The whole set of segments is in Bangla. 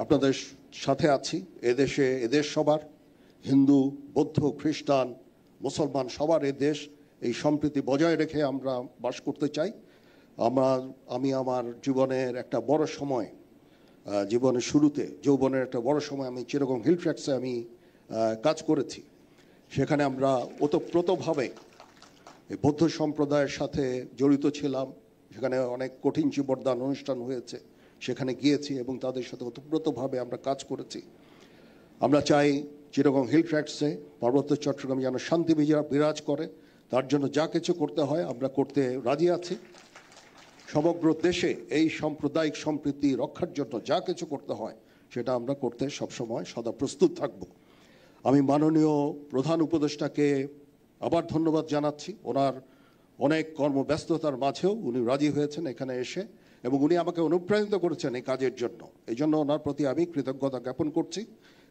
আপনাদের সাথে আছি। এদেশ সবার, হিন্দু, বৌদ্ধ, খ্রিস্টান, মুসলমান সবার দেশ। এই সম্প্রীতি বজায় রেখে আমরা বাস করতে চাই। আমি আমার জীবনের একটা বড় সময়, জীবনের শুরুতে যৌবনের একটা বড় সময় আমি চিটাগং হিল ট্র্যাক্সে আমি কাজ করেছি। সেখানে আমরা ওতপ্রোতভাবে এই বৌদ্ধ সম্প্রদায়ের সাথে জড়িত ছিলাম। সেখানে অনেক কঠিন জীবনদান অনুষ্ঠান হয়েছে, সেখানে গিয়েছি এবং তাদের সাথে ওতপ্রোতভাবে আমরা কাজ করেছি। আমরা চাই চিটাগং হিল ট্র্যাক্সে পার্বত্য চট্টগ্রাম যেন শান্তি বিরাজ করে। তার জন্য যা কিছু করতে হয় আমরা করতে রাজি আছি। সমগ্র দেশে এই সাম্প্রদায়িক সম্প্রীতি রক্ষার জন্য যা কিছু করতে হয় সেটা আমরা করতে সবসময় সদা প্রস্তুত থাকব। আমি মাননীয় প্রধান উপদেষ্টাকে আবার ধন্যবাদ জানাচ্ছি। ওনার অনেক কর্মব্যস্ততার মাঝেও উনি রাজি হয়েছেন এখানে এসে, এবং উনি আমাকে অনুপ্রাণিত করেছেন এই কাজের জন্য। এই জন্য ওনার প্রতি আমি কৃতজ্ঞতা জ্ঞাপন করছি,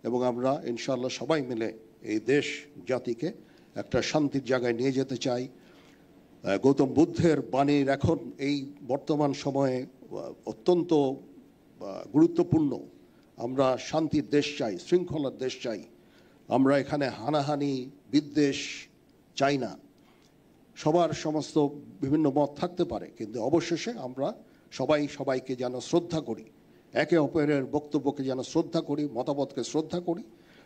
এবং আমরা ইনশাআল্লাহ সবাই মিলে এই দেশ জাতিকে একটা শান্তির জায়গায় নিয়ে যেতে চাই। গৌতম বুদ্ধের বাণীর এখন এই বর্তমান সময়ে অত্যন্ত গুরুত্বপূর্ণ। আমরা শান্তির দেশ চাই, শৃঙ্খলার দেশ চাই। আমরা এখানে হানাহানি বিদ্বেষ চাই না। সবার সমস্ত বিভিন্ন মত থাকতে পারে, কিন্তু অবশেষে আমরা সবাইকে যেন শ্রদ্ধা করি, একে অপরের বক্তব্যকে যেন শ্রদ্ধা করি, মতামতকে শ্রদ্ধা করি।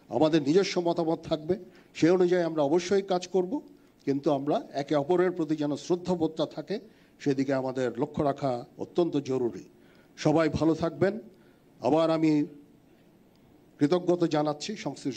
আমাদের নিজস্ব মতামত থাকবে, সে অনুযায়ী আমরা অবশ্যই কাজ করব, কিন্তু আমরা একে অপরের প্রতি যেন শ্রদ্ধাবোধটা থাকে সেদিকে আমাদের লক্ষ্য রাখা অত্যন্ত জরুরি। সবাই ভালো থাকবেন। আবার আমি কৃতজ্ঞতা জানাচ্ছি সংশ্লিষ্ট